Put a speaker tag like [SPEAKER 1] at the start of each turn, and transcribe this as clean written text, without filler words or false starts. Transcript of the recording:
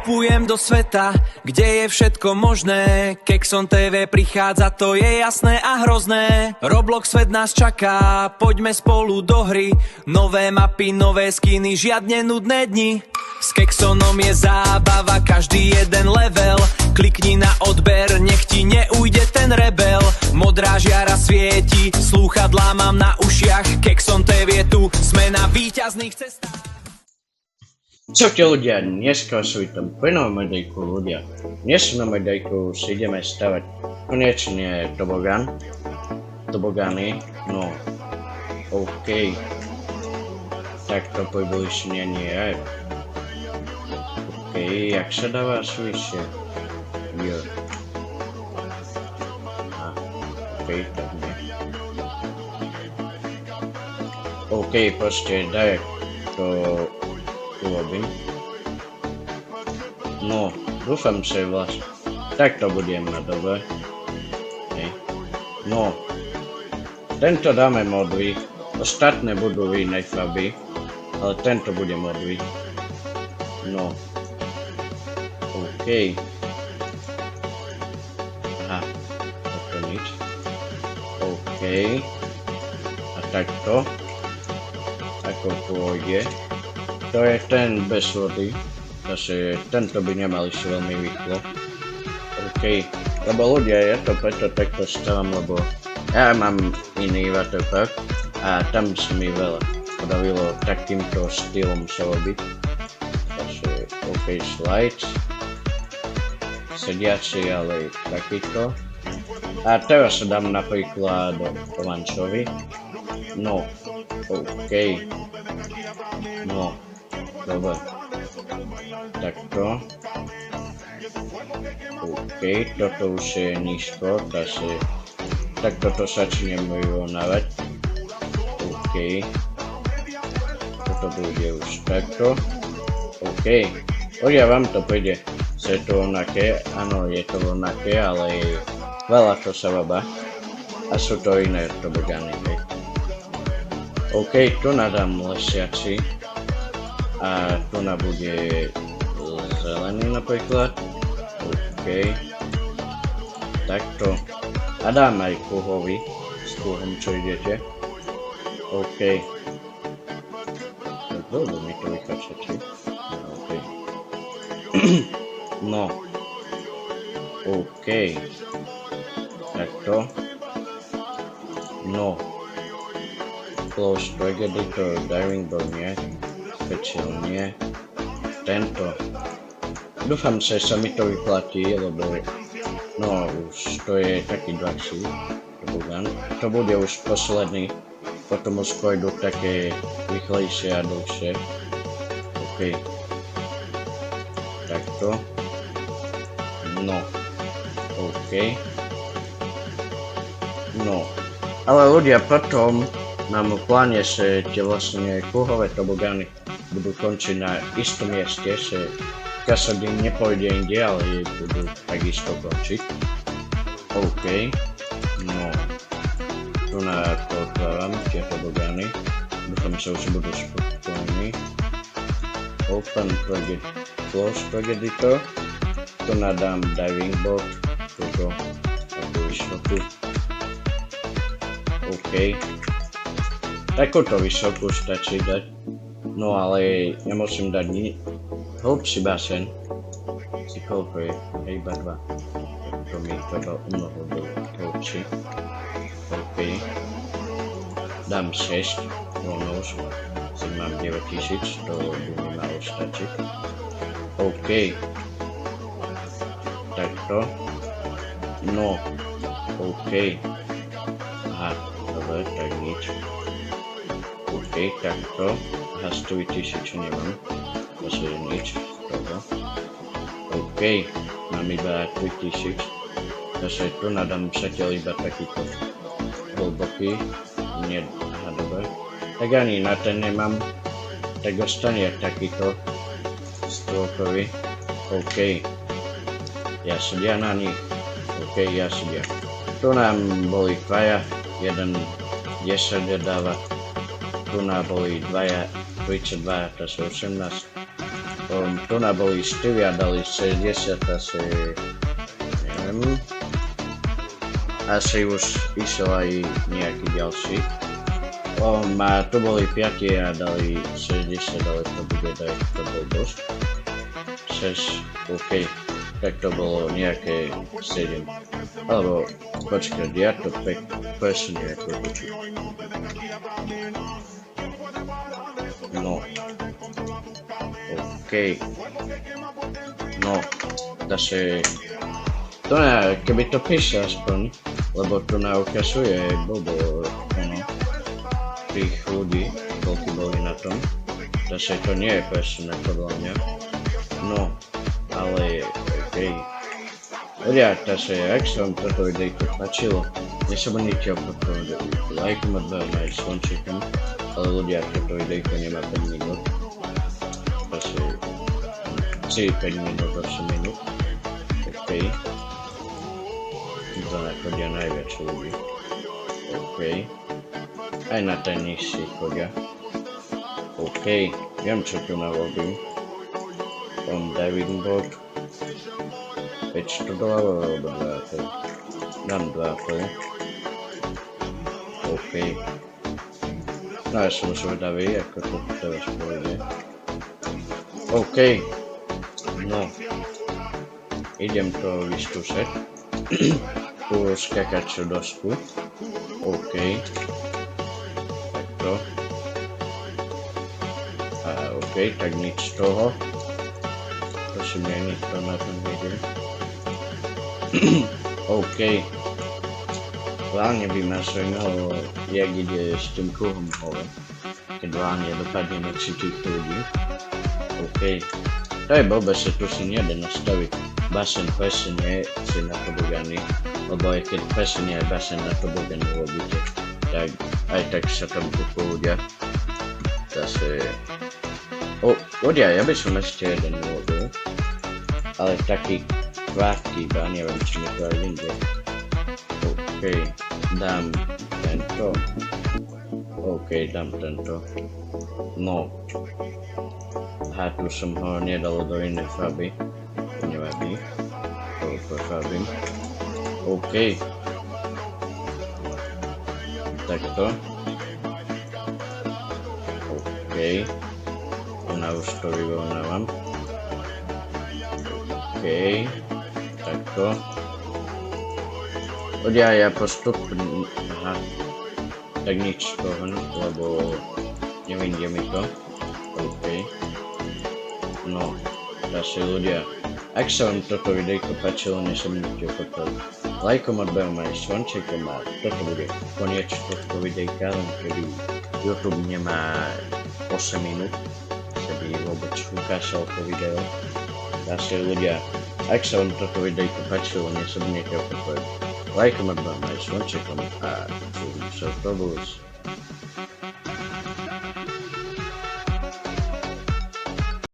[SPEAKER 1] Vstupujem do sveta, kde je všetko možné. Kexon TV prichádza, to je jasné a hrozné. Roblox svet nás čaká, poďme spolu do hry. Nové mapy, nové skiny, žiadne nudné dni. S Kexonom je zábava, každý jeden level. Klikni na odber, nech ti neujde ten rebel. Modrá žiara svieti, slúchadlá mám na ušiach. Kexon TV je tu, sme na víťazných cestách.
[SPEAKER 2] Čaute ľudia, dneska sú tam pri novom videjku ľudia. Dnes na videjku si ideme stavať konečne tobogány, no OK. Tak to približne nie je. OK, jak sa dáva slyšie? Jo. A, OK, tak nie. OK, proste daj to urobím. No, dúfam, že vlastne takto budem na dobre. Hej. No, tento dáme modrý, ostatné budú inej farby, ale tento bude modrý. No, OK. Aha, to nič. OK. A takto. Ako pôjde. To je ten bez vody, takže tento by nemal ísť veľmi rýchlo. OK, lebo ľudia, ja to preto takto stávam, lebo ja mám iný waterpark a tam sa mi veľa podarilo takýmto štýlom sa robiť. Takže OK, slides, sediaci, ale takýto. A teraz sa dám napríklad do oranžový. No, OK. No. Dobre, takto. OK, toto už je nízko, takže takto to začnem vyrovnávať. OK, toto bude už takto. OK, ľudia, vám to príde, že je to rovnaké, áno, je to rovnaké, ale veľa to sa robá a sú to iné tobogány. OK, tu nadám lesiaci. A tu bude zelený napríklad. OK. Takto. A dám aj kruhový. S kruhom, čo idete. OK. Dobre mi to vychádza, či? OK. No. OK. Takto. No. Close track editor, diving board nie. Speciálne tento. Dúfam, že sa mi to vyplatí, lebo no už to je taký drahší tobogán. To bude už posledný, potom už pôjdu také rýchlejšie a dlhšie. OK. Takto. No. OK. No. Ale ľudia, potom mám v pláne, že tie vlastne kruhové tobogány budú končiť na istom mieste, že kasady nepôjde inde, ale budú takisto končiť. OK. No. Tu na to otváram tie tobogány. Dúfam, že už budú spokojní. Open project, close project editor. Tu nadám diving board. Tuto takú vysokú. OK. Takúto vysokú stačí dať. No ale nemusím dať hĺbší basén. Si koľko je? Iba 2. To mi treba umnoho do hĺbší. OK. Dám 6. Rovno už. Si mám 9000. To by mi malo stačiť. OK. Takto. No. OK. Aha. Dobre, tak nič. OK, takto. Aha, 4000 nemám. Zase nič. Toho. OK. Mám iba 3000. Zase tu nadám zatiaľ iba takýto hlboký. Nie, aha, dobre. Tak ani na ten nemám. Tak ostane takýto stĺkový. OK. Ja sedia na nich. OK, ja sedia. Tu nám boli dvaja. Jeden 10 dáva. Tu nám boli dvaja 32, to sú 18. Tu boli 4 a dali 60, asi neviem. Asi už išiel aj nejaký ďalší. Tu boli 5 a dali 60, ale to bude dať, to bol dosť. 6, OK. Tak to bolo nejaké 7. Alebo počkať, ja to presne ako to. No. OK. No. Takže to keby to píše aspoň, lebo to ukazuje blbo, tých ľudí, koľko boli na tom. Takže to nie je presne podľa mňa. No, ale okej. Ľudia, takže ak sa vám toto videjko páčilo, nezabudnite opakovať lajkom a dbajom aj slončekom, ale ľudia, toto videjko nemá 5 minút. Takže 3-5 minút, 8 minút. Okej. To nachodia najviac ľudí. Okej. Aj na ten nižší chodia. Okej. Viem, čo tu narobím. Diving board. 500 dolarov alebo 2,5. Dám 2,5. OK. No ja som zvedavý, ako to teraz pôjde. OK. No. Idem to vyskúšať. Tu skakačú dosku. OK. Takto. A OK, tak nič z toho. To si mne nikto na tom vedel. OK. Hlavne by ma zaujímalo, jak ide s tým kruhom hore. Keď hlavne dopadne nechci týchto ľudí. OK. To je blbé, že tu si nejde nastaviť basen presne si na tobogány, lebo aj keď presne aj basen na tobogány robíte, tak aj tak sa tam kúpu ľudia. Zase... ľudia, ja by som ešte jeden urobil, ale taký krátky, iba neviem, či mi to aj vyjde. OK, dám tento. OK, dám tento. No. Aha, tu som ho nedal do inej farby. Nevadí. To pofarbím. OK. Takto. OK. Ona už to vyrovnávam. OK. Takto. Ľudia, ja postupne... Aha. Tak nič toho, lebo nevidie mi to. OK. No, zase ľudia, ak sa vám toto videjko páčilo, nezabudnite opakovať lajkom, odberom aj zvončekom a toto bude koniec tohto videjka, len keby YouTube nemá 8 minút, keby vôbec ukázal to video. Zase ľudia, ak sa vám toto videjko páčilo, nezabudnite opakovať lajkom, odberom aj zvončekom a uvidíme sa v budúcnosti.